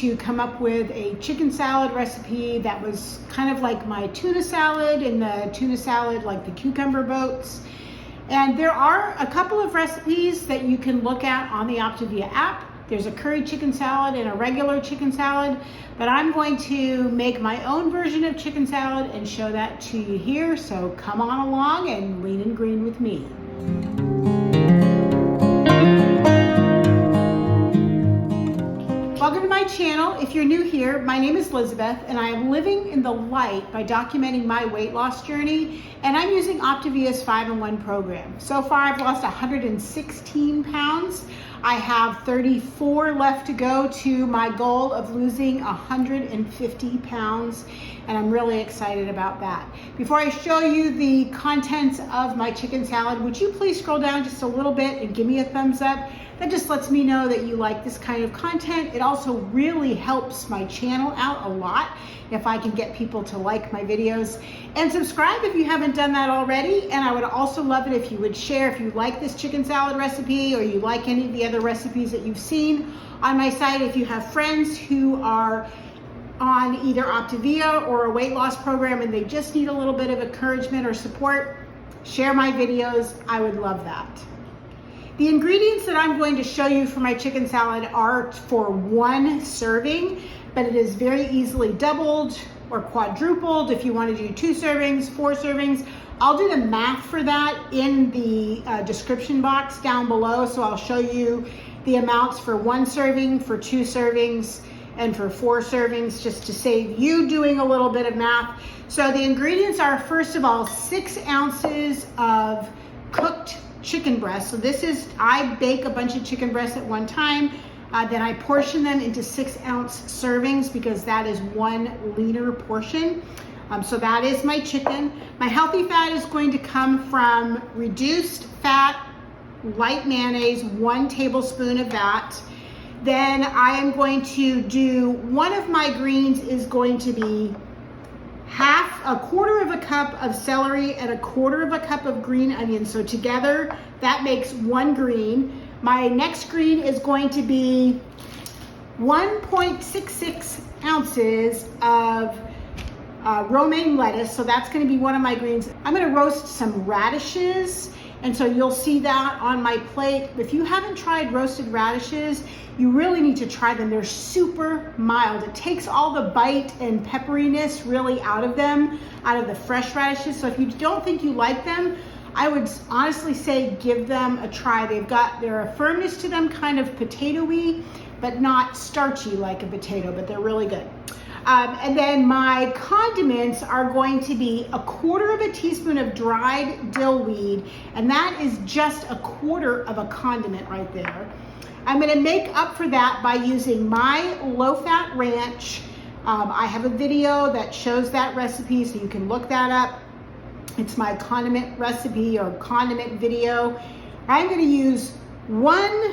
to come up with a chicken salad recipe that was kind of like my tuna salad, and the tuna salad like the cucumber boats. And there are a couple of recipes that you can look at on the Optavia app. There's a curry chicken salad and a regular chicken salad, but I'm going to make my own version of chicken salad and show that to you here. So come on along and lean in green with me. Welcome to my channel. If you're new here, my name is Elizabeth, and I am living in the light by documenting my weight loss journey, and I'm using Optavia's 5-in-1 program. So far, I've lost 116 pounds. I have 34 left to go to my goal of losing 150 pounds, and I'm really excited about that. Before I show you the contents of my chicken salad, would you please scroll down just a little bit and give me a thumbs up? That just lets me know that you like this kind of content. It also really helps my channel out a lot if I can get people to like my videos. And subscribe if you haven't done that already. And I would also love it if you would share if you like this chicken salad recipe or you like any of the other recipes that you've seen on my site. If you have friends who are on either Optavia or a weight loss program and they just need a little bit of encouragement or support, share my videos. I would love that. The ingredients that I'm going to show you for my chicken salad are for one serving, but it is very easily doubled or quadrupled if you want to do 2 servings, 4 servings. I'll do the math for that in the description box down below, so I'll show you the amounts for 1 serving, for 2 servings, and for 4 servings, just to save you doing a little bit of math. So the ingredients are, first of all, 6 ounces of cooked chicken breast. So this is, I bake a bunch of chicken breasts at one time, then I portion them into 6-ounce servings because that is 1 liter portion. So that is my chicken. My healthy fat is going to come from reduced fat, light mayonnaise, 1 tablespoon of that. Then I am going to do, one of my greens is going to be a quarter of a cup of celery and a quarter of a cup of green onions. So together that makes 1 green. My next green is going to be 1.66 ounces of romaine lettuce. So that's going to be one of my greens. I'm going to roast some radishes, and so you'll see that on my plate. If you haven't tried roasted radishes, you really need to try them. They're super mild. It takes all the bite and pepperiness really out of them, out of the fresh radishes. So if you don't think you like them, I would honestly say give them a try. They're a firmness to them, kind of potato-y, but not starchy like a potato, but they're really good. And then my condiments are going to be a quarter of a teaspoon of dried dill weed, and that is just a quarter of a condiment right there. I'm going to make up for that by using my low-fat ranch. I have a video that shows that recipe, so you can look that up. It's my condiment recipe or condiment video. I'm going to use 1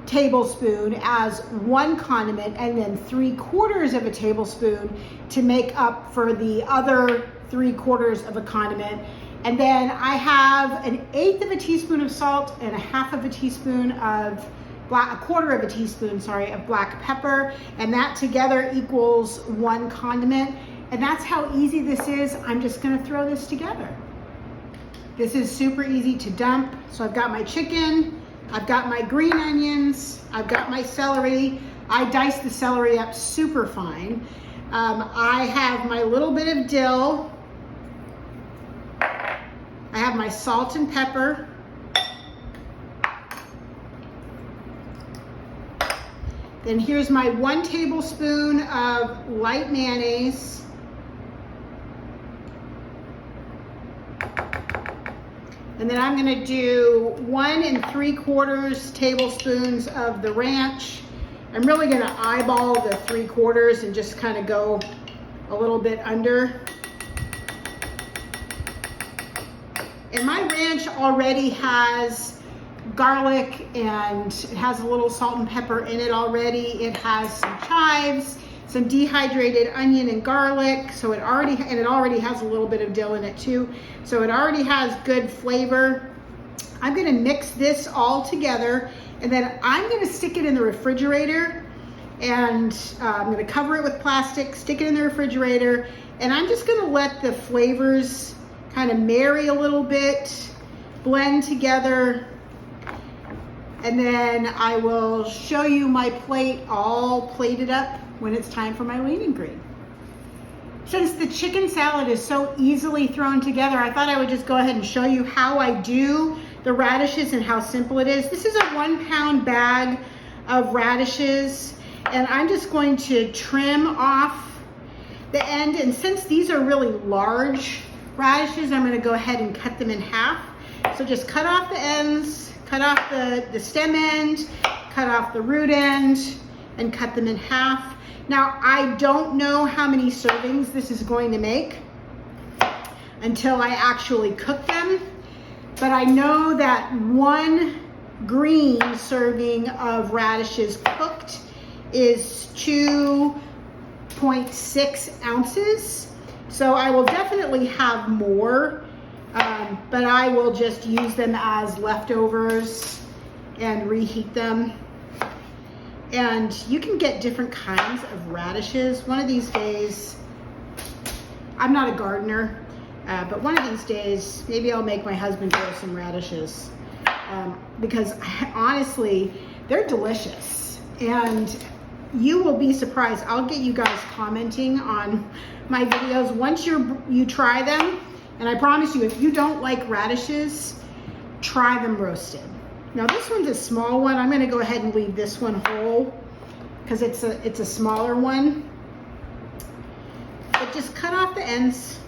tablespoon as 1 condiment, and then 3/4 of a tablespoon to make up for the other 3/4 of a condiment. And then I have 1/8 of a teaspoon of salt and 1/2 of a teaspoon of a quarter of a teaspoon, of black pepper, and that together equals 1 condiment. And that's how easy this is. I'm just going to throw this together. This is super easy to dump. So I've got my chicken, I've got my green onions, I've got my celery. I dice the celery up super fine. I have my little bit of dill. I have my salt and pepper. Then here's my 1 tablespoon of light mayonnaise. And then I'm going to do 1 3/4 tablespoons of the ranch. I'm really going to eyeball the 3/4 and just kind of go a little bit under. And my ranch already has garlic, and it has a little salt and pepper in it already. It has some chives, some dehydrated onion and garlic, so it already has a little bit of dill in it too, so it already has good flavor. I'm going to mix this all together, and then I'm going to stick it in the refrigerator And I'm gonna cover it with plastic, stick it in the refrigerator, and I'm just gonna let the flavors kind of marry a little bit, blend together, and then I will show you my plate all plated up when it's time for my lean and green. Since the chicken salad is so easily thrown together, I thought I would just go ahead and show you how I do the radishes and how simple it is. This is a 1 pound bag of radishes, and I'm just going to trim off the end. And since these are really large radishes, I'm going to go ahead and cut them in half. So just cut off the ends, cut off the stem end, cut off the root end, and cut them in half. Now, I don't know how many servings this is going to make until I actually cook them, but I know that 1 green serving of radishes cooked is 2.6 ounces. So I will definitely have more, but I will just use them as leftovers and reheat them. And you can get different kinds of radishes. One of these days, I'm not a gardener, but one of these days, maybe I'll make my husband grow some radishes, because honestly, they're delicious. And you will be surprised. I'll get you guys commenting on my videos once you try them. And I promise you, if you don't like radishes, try them roasted. Now this one's a small one. I'm going to go ahead and leave this one whole because it's a smaller one. But just cut off the ends.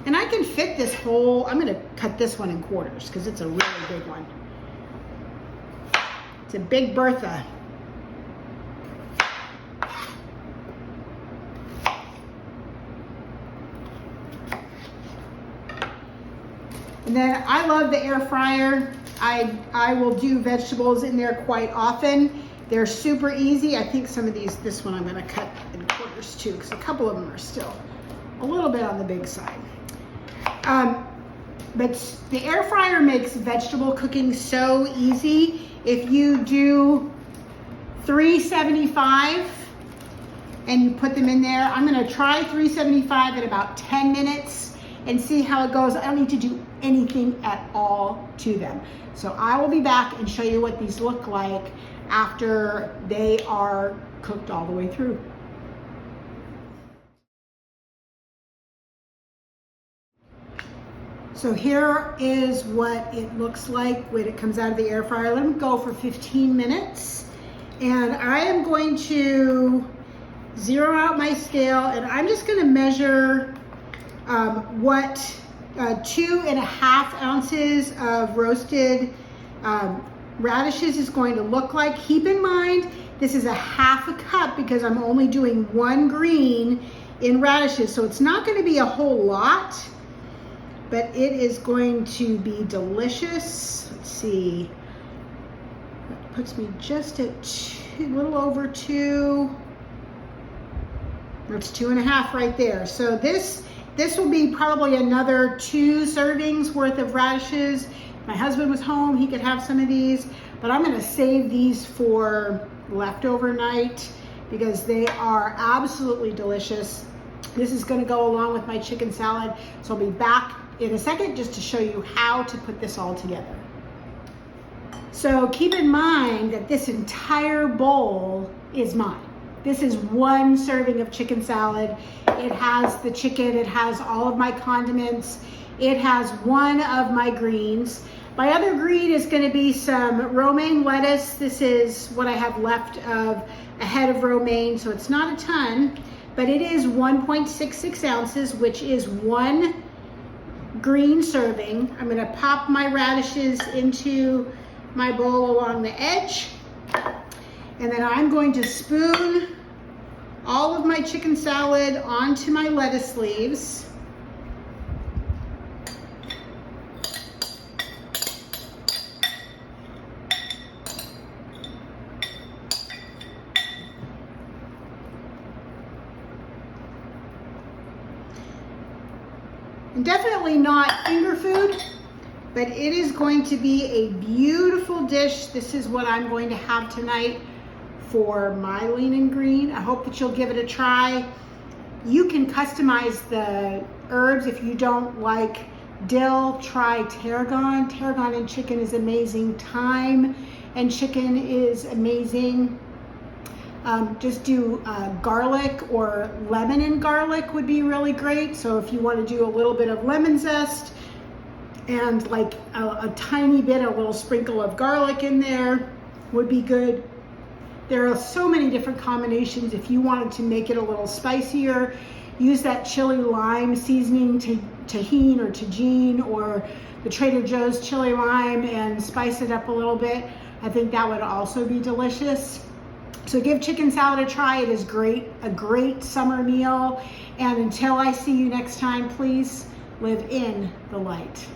And I can fit this whole, I'm going to cut this one in quarters because it's a really big one. It's a big Bertha. And then I love the air fryer. I will do vegetables in there quite often. They're super easy. I think some of this one I'm gonna cut in quarters too, because a couple of them are still a little bit on the big side. But the air fryer makes vegetable cooking so easy. If you do 375 and you put them in there, I'm gonna try 375 at about 10 minutes and see how it goes. I don't need to do anything at all to them. So I will be back and show you what these look like after they are cooked all the way through. So here is what it looks like when it comes out of the air fryer. Let them go for 15 minutes. And I am going to zero out my scale, and I'm just gonna measure what 2.5 ounces of roasted radishes is going to look like. Keep in mind, this is a half a cup because I'm only doing 1 green in radishes. So it's not gonna be a whole lot, but it is going to be delicious. Let's see, that puts me just at a little over 2. That's 2.5 right there. So this will be probably another 2 servings worth of radishes. If my husband was home, he could have some of these, but I'm gonna save these for leftover night because they are absolutely delicious. This is gonna go along with my chicken salad. So I'll be back in a second just to show you how to put this all together. So keep in mind that this entire bowl is mine. This is 1 serving of chicken salad. It has the chicken, it has all of my condiments, it has 1 of my greens. My other green is gonna be some romaine lettuce. This is what I have left of a head of romaine, so it's not a ton, but it is 1.66 ounces, which is 1 green serving. I'm gonna pop my radishes into my bowl along the edge. And then I'm going to spoon all of my chicken salad onto my lettuce leaves. And definitely not finger food. but it is going to be a beautiful dish. This is what I'm going to have tonight for my lean and green. I hope that you'll give it a try. You can customize the herbs. If you don't like dill, try tarragon. Tarragon and chicken is amazing. Thyme and chicken is amazing. Just do garlic, or lemon and garlic would be really great. So if you want to do a little bit of lemon zest and like a tiny bit, a little sprinkle of garlic in there would be good. There are so many different combinations. If you wanted to make it a little spicier, use that chili lime seasoning, tahini or tajine, or the Trader Joe's chili lime, and spice it up a little bit. I think that would also be delicious. So give chicken salad a try. It is great, a great summer meal. And until I see you next time, please live in the light.